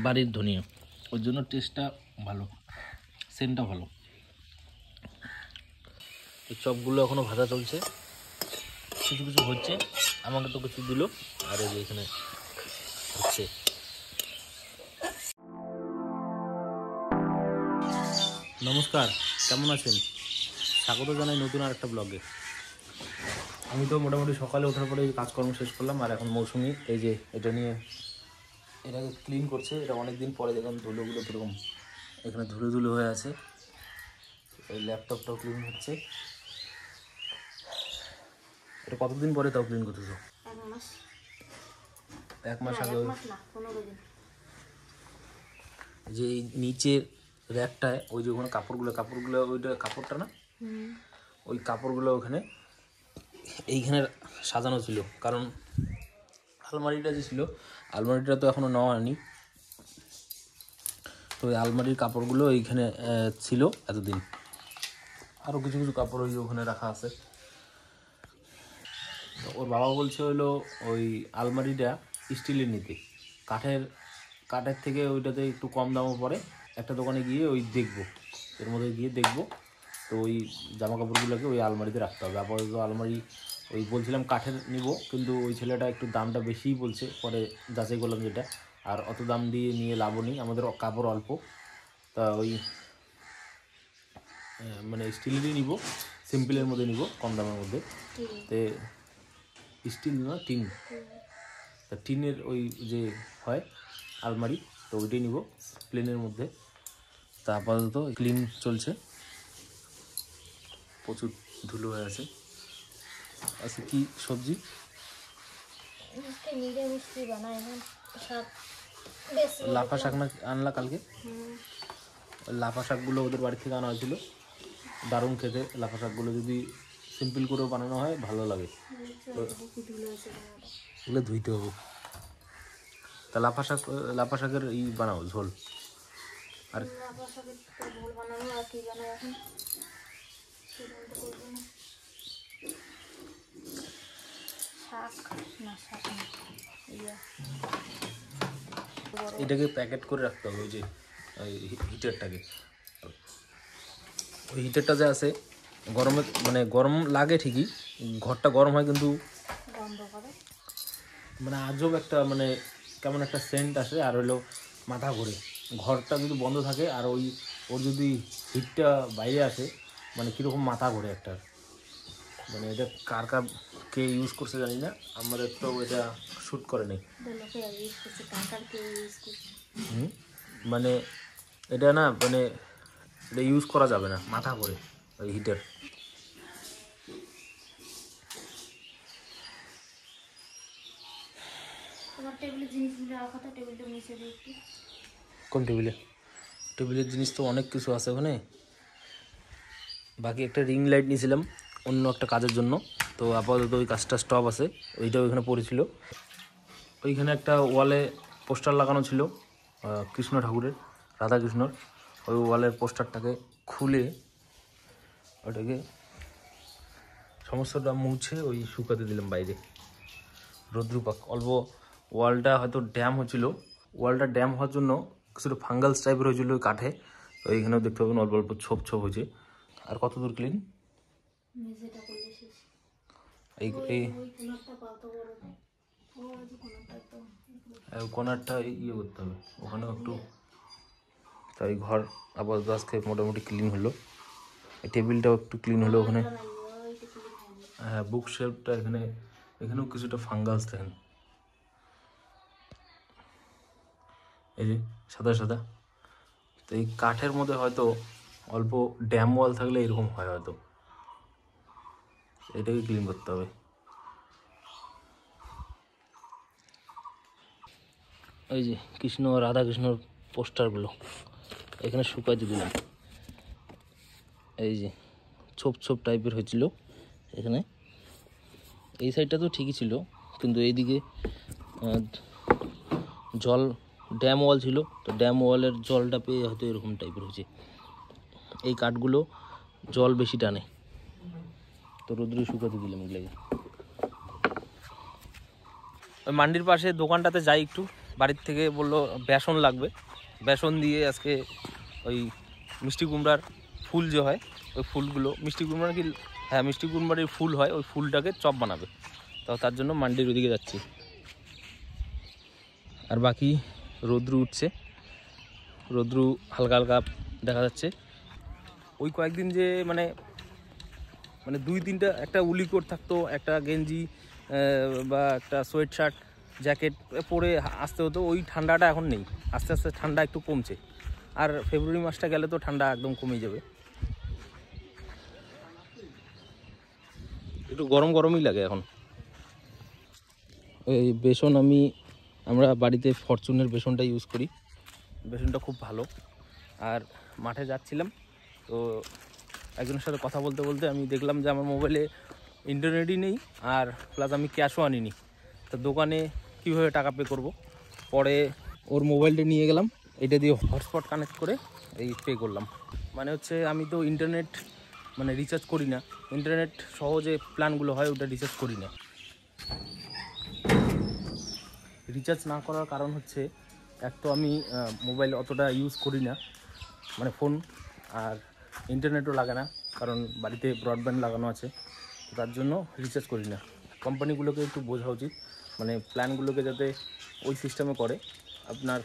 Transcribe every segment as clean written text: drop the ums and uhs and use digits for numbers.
বাড়ির ধনিয়া, ওর জন্য টেস্টটা ভালো, সেন্টটা ভালো। এই চপগুলো এখনও ভাজা চলছে, কিছু কিছু হচ্ছে, আমাকে তো কিছু দিল, আর এই যে এখানে হচ্ছে। নমস্কার, কেমন আছেন? স্বাগত জানাই নতুন আর একটা ব্লগে। আমি তো মোটামুটি সকালে ওঠার পরে কাজকর্ম শেষ করলাম, আর এখন মৌসুমি এই যে এটা নিয়ে এটাকে ক্লিন করছে। এটা অনেক দিন পরে দেখুন ধুলোগুলো কীরকম এখানে ধুলো ধুলো হয়ে আছে। এই ল্যাপটপটাও ক্লিন হচ্ছে। এটা কতদিন পরে তাও ক্লিন করতেছো? এক মাস আগে। যে নিচের র্যাকটায় ওই যে ওখানে কাপড়গুলো ওইটা কাপড়টা না, ওই কাপড়গুলো ওখানে এইখানে সাজানো ছিল। কারণ আলমারিটা যে ছিল, আলমারিটা তো এখনও নেওয়া হয়নি, তো ওই আলমারির কাপড়গুলো এইখানে ছিল এতদিন। আরও কিছু কিছু কাপড় ওই ওখানে রাখা আছে। তো ওর বাবা বলছে হলো ওই আলমারিটা স্টিলের নিতে, কাঠের থেকে ওইটাতে একটু কম দামও পড়ে। একটা দোকানে গিয়ে ওই দেখবো, এর মধ্যে গিয়ে দেখবো, তো ওই জামা কাপড়গুলোকে ওই আলমারিতে রাখতে হবে। আপাতত আলমারি ওই বলছিলাম কাঠের নিব, কিন্তু ওই ছেলেটা একটু দামটা বেশিই বলছে, পরে যাচাই করলাম যেটা, আর অত দাম দিয়ে নিয়ে লাভও নেই, আমাদের কাপড় অল্প, তা ওই মানে স্টিলেরই নিব, সিম্পলের মধ্যে নিব, কম দামের মধ্যে। তে স্টিল না, টিন, তা টিনের ওই যে হয় আলমারি, তো ওইটাই নিব প্লেনের মধ্যে। তা আপাতত ক্লিন চলছে, প্রচুর ধুলো হয়ে আছে। আচ্ছা, কি সবজি? লাফা শাক না আনলা কালকে? লাফা শাকগুলো ওদের বাড়ি থেকে আনা হয়েছিল, দারুণ খেতে। লাফা শাকগুলো যদি সিম্পল করেও বানানো হয় ভালো লাগে। এগুলো ধুইতে হবে। তা লাফা শাকের বানাও ঝোল, আর এটাকে প্যাকেট করে রাখতে হবে। ওই যে হিটারটাকে, ওই হিটারটা যে আছে গরমে, মানে গরম লাগে ঠিকই, ঘরটা গরম হয়, কিন্তু মানে আজব একটা মানে কেমন একটা সেন্ট আসে, আর হলো মাথা ঘোরে। ঘরটা যদি বন্ধ থাকে আর ওর যদি হিটটা বাইরে আসে, মানে কীরকম মাথা ঘোরে একটা। মানে এটা কে ইউজ করছে জানি না, আমাদের তো এটা শ্যুট করে নেই। মানে এটা না, মানে এটা ইউজ করা যাবে না, মাথা ঘোরে ওই হিটার। কোন টেবিলে? টেবিলের জিনিস তো অনেক কিছু আছে ওখানে। বাকি একটা রিং লাইট নিয়েছিলাম অন্য একটা কাজের জন্য, তো আপাতত ওই কাজটা স্টপ আছে। ওইটাও ওইখানে পড়েছিল। ওইখানে একটা ওয়ালে পোস্টার লাগানো ছিল কৃষ্ণ ঠাকুরের, রাধাকৃষ্ণর। ওই ওয়ালের পোস্টারটাকে খুলে ওটাকে সমস্তটা মুছে ওই শুকাতে দিলাম বাইরে, রৌদ্রপাক অল্প। ওয়ালটা হয়তো ড্যাম হচ্ছিল, ওয়ালটা ড্যাম হওয়ার জন্য কিছুটা ফাঙ্গালস টাইপের হয়েছিল ওই কাঠে। ওইখানেও দেখতে পাবেন অল্প অল্প ছোপ ছোপ হয়েছে। আর কত দূর ক্লিন? এই কোনারটা করতে হবে, ওখানেও একটু। তাই ঘর আপাতত আজকে মোটামুটি ক্লিন হলো। এই টেবিলটাও একটু ক্লিন হলো ওখানে। হ্যাঁ, বুক শেলফটা এখানেও কিছুটা ফাঙ্গাস দেখেন, এই যে সাদা সাদা। তো এই কাঠের মধ্যে হয়তো অল্প ড্যাম ওয়াল থাকলে এরকম হয় হয়তো, এটাকে ক্লিন করতে হবে। এই যে কৃষ্ণ রাধাকৃষ্ণর পোস্টারগুলো এখানে শুকাইতে দিলাম। এই যে ছোপ ছোপ টাইপের হয়েছিল এখানে। এই সাইডটা তো ঠিকই ছিল, কিন্তু এইদিকে জল, ড্যাম ওয়াল ছিল, তো ড্যাম ওয়ালের জলটা পেয়ে হয়তো এরকম টাইপের হয়েছে। এই কাঠগুলো জল বেশি টানে, তো রোদ্রে শুকাতে দিলাম এগুলোকে। ওই মান্ডির পাশে দোকানটাতে যাই একটু, বাড়ির থেকে বললো বেসন লাগবে, বেসন দিয়ে আজকে ওই মিষ্টি কুমড়ার ফুল যে হয় ওই ফুলগুলো, মিষ্টি কুমড়ার কি, হ্যাঁ মিষ্টি কুমড়ার ফুল হয়, ওই ফুলটাকে চপ বানাবে। তো তার জন্য মান্ডির ওদিকে যাচ্ছি। আর বাকি রৌদ্রু উঠছে, রৌদ্রু হালকা হালকা দেখা যাচ্ছে। ওই কয়েকদিন যে মানে 2-3টা একটা উলি কোট থাকতো, একটা গেঞ্জি বা একটা সোয়েট শার্ট জ্যাকেট পরে আসতে হতো, ওই ঠান্ডাটা এখন নেই। আস্তে আস্তে ঠান্ডা একটু কমছে, আর ফেব্রুয়ারি মাসটা গেলে তো ঠান্ডা একদম কমে যাবে। একটু গরম গরমই লাগে এখন। এই বেসন আমরা বাড়িতে ফরচুনের বেসনটা ইউজ করি, বেসনটা খুব ভালো। আর মাঠে যাচ্ছিলাম তো একজনের সাথে কথা বলতে বলতে আমি দেখলাম যে আমার মোবাইলে ইন্টারনেটই নেই, আর প্লাস আমি ক্যাশও আনিনি। তো দোকানে কীভাবে টাকা পে করব, পরে ওর মোবাইলটা নিয়ে গেলাম, এটা দিয়ে হটস্পট কানেক্ট করে এই পে করলাম। মানে হচ্ছে আমি তো ইন্টারনেট রিচার্জ করি না, ইন্টারনেট সহ যে প্ল্যানগুলো হয় ওটা রিচার্জ করি না। রিচার্জ না করার কারণ হচ্ছে, এক তো আমি মোবাইল অতটা ইউজ করি না, ফোন, আর ইন্টারনেটও লাগে না, কারণ বাড়িতে ব্রডব্যান্ড লাগানো আছে, তার জন্য রিচার্জ করি না। কোম্পানিগুলোকে একটু বোঝা উচিত, প্ল্যানগুলোকে যাতে ওই সিস্টেমে করে। আপনার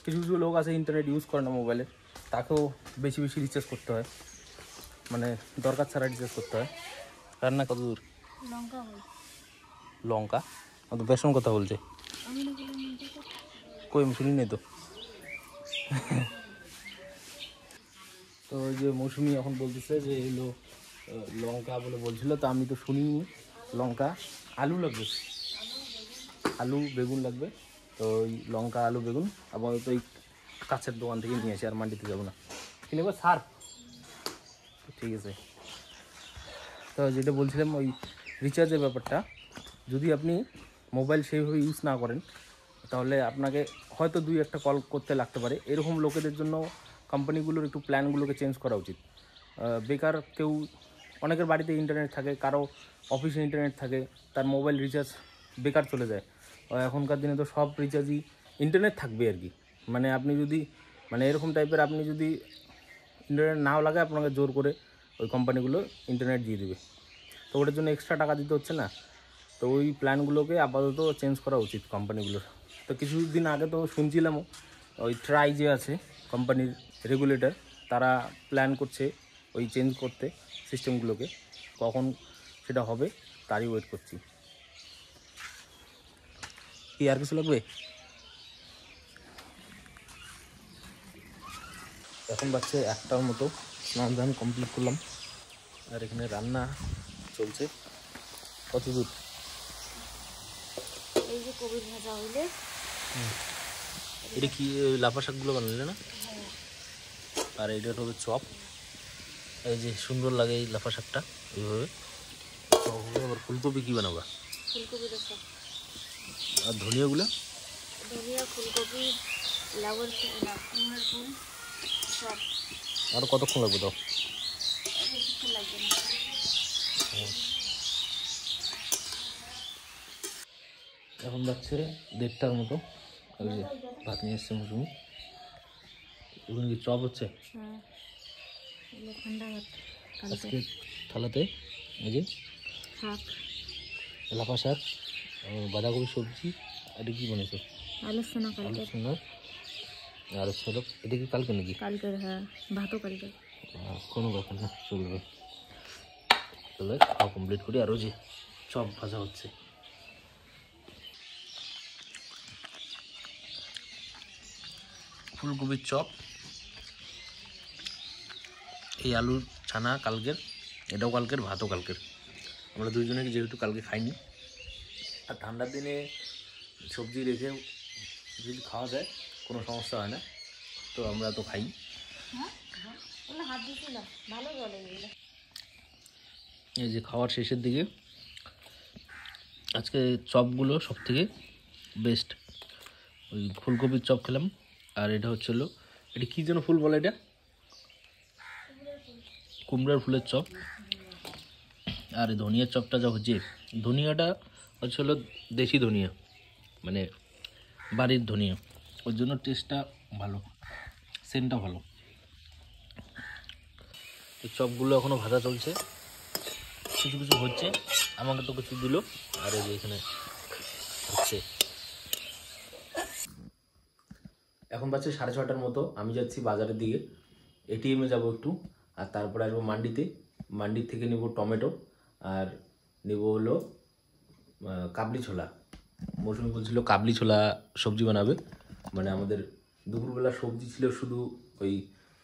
কিছু কিছু লোক আছে ইন্টারনেট ইউজ করে না মোবাইলে, তাকেও বেশি বেশি রিচার্জ করতে হয়, দরকার ছাড়া রিচার্জ করতে হয়। রান্না কত দূর? লঙ্কা তো বেসন কথা বলছে, কই আমি শুনি নাই তো। তো ওই যে মৌসুমি এখন বলতেছে যে এলো লঙ্কা বলে বলছিল, তো আমি তো শুনিনি। লঙ্কা, আলু লাগবে, আলু বেগুন লাগবে। তো ওই লঙ্কা আলু বেগুন আপাতত এই কাছের দোকান থেকে নিয়ে আসি, আর মান্ডিতে যাবো না। কিনে নেবো সার, ঠিক আছে। তো যেটা বলছিলাম ওই রিচার্জের ব্যাপারটা, যদি আপনি মোবাইল সেইভাবে ইউজ না করেন তাহলে আপনাকে হয়তো 2-1টা কল করতে লাগতে পারে। এরকম লোকেদের জন্য কোম্পানিগুলোর একটু প্ল্যানগুলোকে চেঞ্জ করা উচিত। বেকার কেউ, অনেকের বাড়িতে ইন্টারনেট থাকে, কারো অফিসে ইন্টারনেট থাকে, তার মোবাইল রিচার্জ বেকার চলে যায়। এখনকার দিনে তো সব রিচার্জই ইন্টারনেট থাকবে আর কি। আপনি যদি এরকম টাইপের, আপনি যদি ইন্টারনেট নাও লাগে, আপনাকে জোর করে ওই কোম্পানিগুলো ইন্টারনেট দিয়ে দেবে। তো ওটার জন্য এক্সট্রা টাকা দিতে হচ্ছে না। তো ওই প্ল্যানগুলোকে আপাতত চেঞ্জ করা উচিত কোম্পানিগুলোর। তো কিছুদিন আগে তো শুনছিলামও, ওই ট্রাই যে আছে কোম্পানির রেগুলেটর, তারা প্ল্যান করছে ওই চেঞ্জ করতে সিস্টেমগুলোকে। কখন সেটা হবে তারই ওয়েট করছি। কি আর কিছু লাগবে? এখন বাচ্চা 1টার মতো, স্নান ধান কমপ্লিট করলাম, আর এখানে রান্না চলছে। কত দূর? এই যে কবির ভাজা হইলে, এটা কি লাফা শাকগুলো বানালে না? আর এটা হবে চপ। এই যে সুন্দর লাগে এই লাফা শাকটা, এইভাবে চপ হবে। আবার ফুলকপি কি বানাবা? ফুলকপির চপ। আর ধনিয়াগুলো? ধনিয়া, ফুলকপি, লাউয়ের ফুল, কুমড়োর ফুল, সব। আর কতক্ষণ লাগবে তো? বেশিক্ষণ লাগবে না। এখন যাচ্ছে 1:30টার মতো। ওই যে ভাত নিয়ে এসছে মৌসুমি, ওখানে কি চপ হচ্ছে? হ্যাঁ, ঠান্ডা ভাত। আজকে থালাতে এই যে শাক, লাফা শাক, বাঁধাকপি সবজি। এটা কি বানিয়েছো? আলোচনা কালকে। আলোচনা আর হলো, এটা কি কালকে নাকি? কালকের, হ্যাঁ, ভাতও কালকে। কোনো ব্যাপার না, চলবে। তাহলে খাওয়া কমপ্লিট করি। আরও যে চপ ভাজা হচ্ছে, ফুলকপির চপ, এই আলুর ছানা কালকের, এটাও কালকের, ভাতও কালকের। আমরা দুইজনে যেহেতু কালকে খাইনি, আর ঠান্ডার দিনে সবজি রেখে যদি খাওয়া যায় কোনো সমস্যা হয় না, তো আমরা তো খাই। এই যে খাওয়ার শেষের দিকে আজকে চপগুলো সব থেকে বেস্ট। ওই ফুলকপির চপ খেলাম, আর এটা হচ্ছিল, এটা কী যেন ফুল বলে, এটা কুমড়ার ফুলের চপ। আর ধনিয়ার চপটা যা হচ্ছে, ধনিয়াটা হচ্ছে হলো দেশি ধনিয়া, বাড়ির ধনিয়া, ওর জন্য টেস্টটা ভালো, সেন্টটা ভালো। এই চপগুলো এখনও ভাজা চলছে, কিছু কিছু হচ্ছে, আমাকে তো কিছু দিল, আর এই যে এখানে হচ্ছে। এখন বাজছে 6:30টার মতো। আমি যাচ্ছি বাজারের দিকে, এটিএমে যাব একটু, আর তারপরে আসবো মান্ডিতে। মান্ডির থেকে নেব টমেটো, আর নেব হলো কাবলি ছোলা। মৌসুমি বলছিল কাবলি ছোলা সবজি বানাবে, মানে আমাদের দুপুরবেলা সবজি ছিল শুধু ওই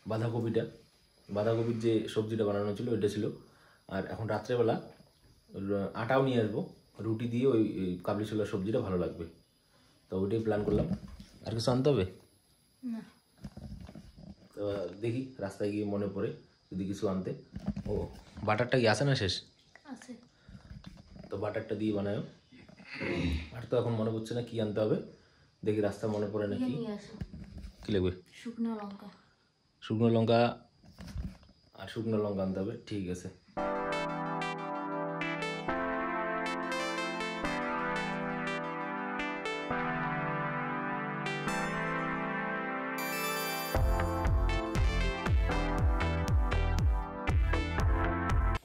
বাঁধাকপির যে সবজিটা বানানো ছিল ওইটা ছিল। আর এখন রাত্রেবেলা আটাও নিয়ে আসবো, রুটি দিয়ে ওই কাবলি ছোলার সবজিটা ভালো লাগবে, তো ওইটাই প্ল্যান করলাম। আর কিছু আনতে হবে না, তো দেখি রাস্তায় গিয়ে মনে পড়ে যদি কিছু আনতে। ও বাটারটা কি আছে না শেষ? আছে। তো বাটারটা দিয়ে বানায়ও। আর তো এখন মনে পড়ছে না কি আনতে হবে, দেখি রাস্তা মনে পড়ে নাকি। কি লাগবে? শুকনো লঙ্কা। শুকনো লঙ্কা, আর শুকনো লঙ্কা আনতে হবে, ঠিক আছে।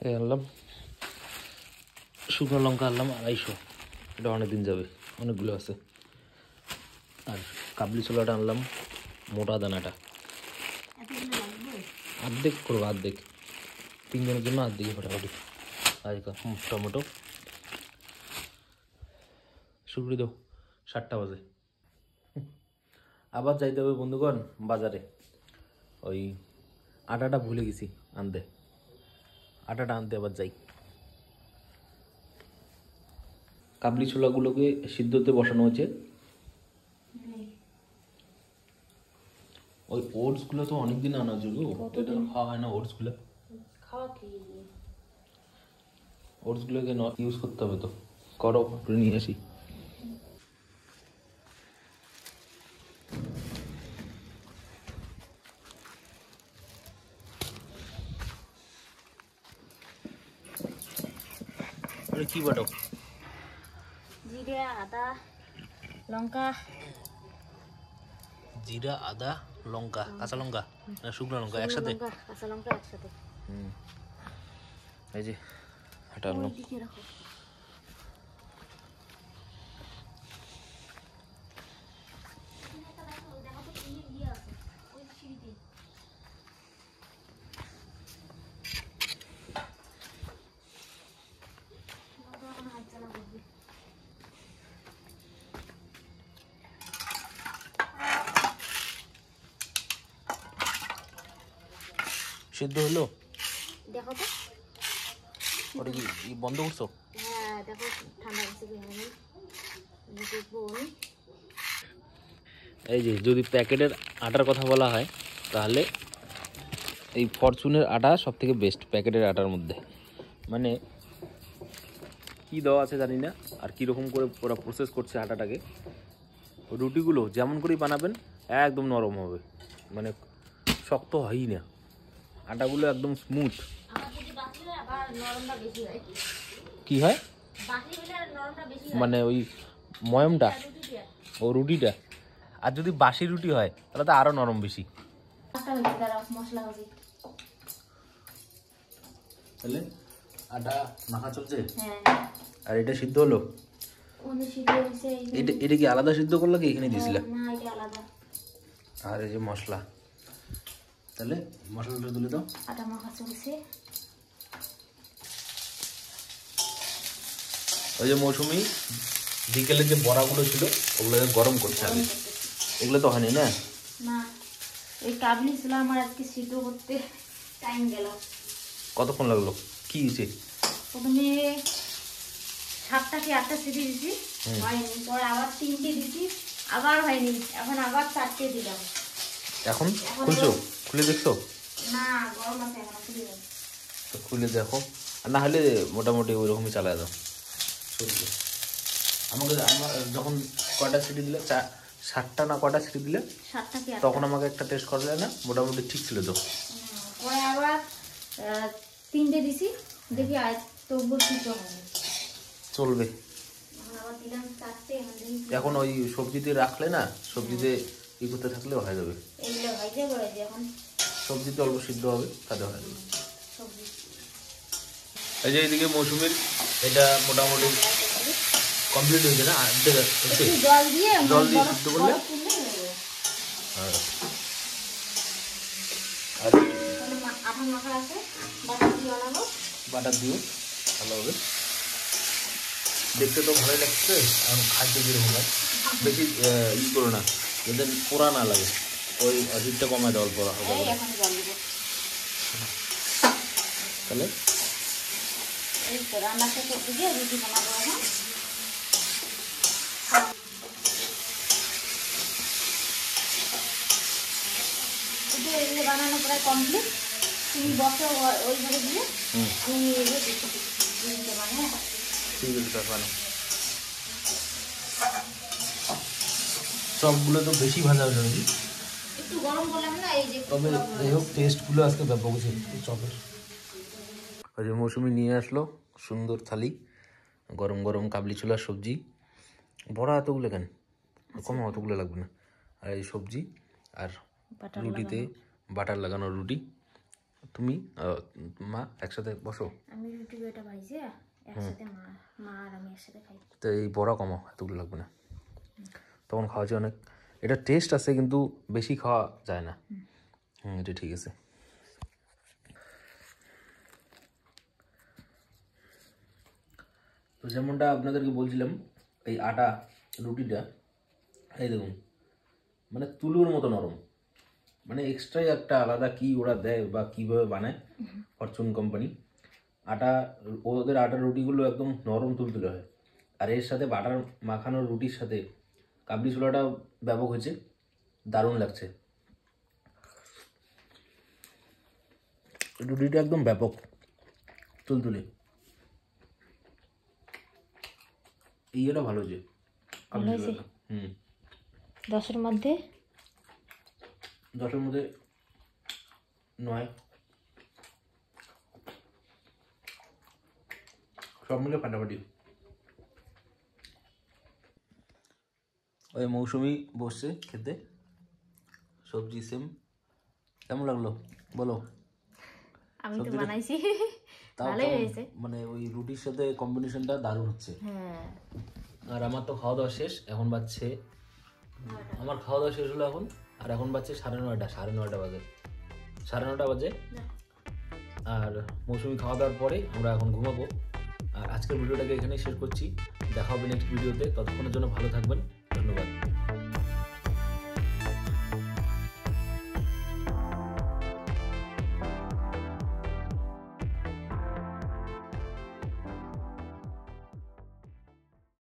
এই আনলাম শুকনো লঙ্কা, আনলাম 250, এটা অনেকদিন যাবে, অনেকগুলো আছে। আর কাবলি ছোলাটা আনলাম মোটা দানাটা, অর্ধেক করবো, অর্ধেক 3 জনের জন্য অর্ধেক ফটাফটি। আর টমেটো শুকরি দাও, 7টা বাজে। আবার যাইতে হবে বন্ধুগণ বাজারে, ওই আটাটা ভুলে গেছি আনতে, আটাটা আনতে আবার যাই। কাবলি ছোলাগুলোকে সিদ্ধতে বসানো হয়েছে। ওই ওটসগুলো তো অনেকদিন আনা যাবে, এটা খাওয়া হয় না ওটসগুলো। ওটসগুলোকে ইউজ করতে হবে, তো করো, নিয়ে আসি। কি বাটো? জিরে, আদা, লঙ্কা। জিরা, আদা, লঙ্কা, কাঁচা লঙ্কা না শুকনো লঙ্কা একসাথে? কাঁচা লঙ্কা একসাথে। এই যে এটা আনলাম। সিদ্ধ হলো? দেখো তো, ওটা কি বন্ধ করছো? হ্যাঁ দেখো ঠান্ডা গেছে কি হয়নি, দেখবো। এই যে যদি প্যাকেটের আটার কথা বলা হয় তাহলে এই ফরচুনের আটা সব থেকে বেস্ট প্যাকেটের আটার মধ্যে। মানে কি দেওয়া আছে জানি না, আর কীরকম করে ওরা প্রসেস করছে আটাটাকে। রুটিগুলো যেমন করেই বানাবেন একদম নরম হবে, মানে শক্ত হয়ই না, আটাগুলো একদম স্মুথ। কি হয় মানে ওই ময়মটা, ও রুটিটা, আর যদি বাসি রুটি হয় তাহলে তো আরো নরম বেশি। তাহলে আটা মাখা চলছে, আর এটা সিদ্ধ হলো। এটা কি আলাদা সিদ্ধ করলো কি এখানে দিয়েছিলা? আর এই যে মশলা, তাহলে মশলাটা তুলে দাও। আটা মাখা চলছে। ওই যে মৌসুমি বিকেলে যে বড়াগুলো ছিল ওগুলোকে গরম করছে আগে, এগুলো তো হয়নি না? না, এই কাবলি ছোলা আমার আজকে সিদ্ধ করতে টাইম গেল। কতক্ষণ লাগলো? কি হয়েছে? প্রথমে 7টা কি 8টা সিটি দিছি, হয়নি, পরে আবার 3টে দিছি, আবার হয়নি, এখন আবার 4টে দিলাম। এখন খুলছো? খুলে দেখছো? না, গরম আছে, এখন খুলে যাবে। তো খুলে দেখো, আর না হলে মোটামুটি ওই রকমই চালায় দাও। আমাকে আমার যখন কয়টা সিটি দিলে, 7টা না কয়টা সিটি দিলে 7টা কি 8টা, তখন আমাকে একটা টেস্ট করলে না, মোটামুটি ঠিক ছিল তো। পরে আবার 3টে দিছি, দেখি আর তবু সিদ্ধ হয়নি। চলবে, এখন আবার দিলাম 4টে, এখন ওই সবজিতে রাখলে না, সবজিতে ই করতে থাকলেও হয়ে যাবে। এগুলো ভাজে করে যে এখন সবজিতে অল্প সিদ্ধ হবে, তাতে হয়ে যাবে। সবজি এই যে এইদিকে মৌসুমীর এটা মোটামুটি কমপ্লিট হয়েছে না, একটু জল দিয়ে সিদ্ধ করলে আর আঠা মাখা আছে, বাটার দিয়ে বানাবো। বাটার দিও, ভালো হবে। দেখতে তো ভালোই লাগছে, এখন খাদ্য যেরকম হয় বেশি ই করো না, যাতে পোড়া না লাগে, ওই হিটটা কমায় দেওয়ার পর হবে। এখন জল দেবো, তাহলে এই তো রান্না শেষ করতে গিয়ে রুটি বানাবো এখন। এগুলো বানানো প্রায় কমপ্লিট, তুমি বসো ওইভাবে দিয়ে, আমি মানে ঠিক আছে তারপরে চপগুলো তো বেশি ভাজা হয়ে যাবে, একটু গরম করলাম না, এই যে তবে যাই হোক টেস্টগুলো আজকে ব্যাপক হয়েছে চপের। ওই যে মৌসুমি নিয়ে আসলো সুন্দর থালি, গরম গরম কাবলি ছোলার সবজি, বড়া এতগুলো কেন, কম অতগুলো লাগবে না। আর এই সবজি আর রুটিতে বাটার লাগানো রুটি। তুমি মা একসাথে বসো, আমি রুটি ওটা ভাইছি একসাথে, মা আর আমি একসাথে খাই। তো এই বড়া কমাও, এতগুলো লাগবে না, তখন খাওয়া যায় অনেক। এটা টেস্ট আছে কিন্তু বেশি খাওয়া যায় না। এটা ঠিক আছে। তো যেমনটা আপনাদেরকে বলছিলাম, এই আটা রুটিটা এই দেখুন মানে তুলোর মতো নরম, মানে এক্সট্রাই একটা আলাদা কি ওরা দেয় বা কিভাবে বানায় ফরচুন কোম্পানি। আটা, ওদের আটার রুটিগুলো একদম নরম তুলতুলে হয়। আর এর সাথে বাটার মাখানো রুটির সাথে কাবলি ছোলাটাও ব্যাপক হয়েছে, দারুণ লাগছে। রুটিটা একদম ব্যাপক তুলতুলে, এইটা ভালো হয়েছে। 10-এর মধ্যে 10-এর মধ্যে 9, সব মিলে ফাটাফাটি। ওই মৌসুমি বসছে খেতে, সবজি সেম। কেমন লাগলো বলো? আমি তো বানাইছি, ভালোই হয়েছে। মানে ওই রুটির সাথে কম্বিনেশনটা দারুণ হচ্ছে। হ্যাঁ, আর আমার তো খাওয়া দাওয়া শেষ, এখন বাজছে, আমার খাওয়া দাওয়া শেষ হলো এখন, আর এখন বাজছে 9:30, 9:30 বাজে, 9:30 বাজে। আর মৌসুমি খাওয়া দাওয়ার পরে আমরা এখন ঘুমাবো। আর আজকের ভিডিওটাকে এখানেই শেষ করছি, দেখা হবে নেক্সট ভিডিওতে। ততক্ষণের জন্য ভালো থাকবেন।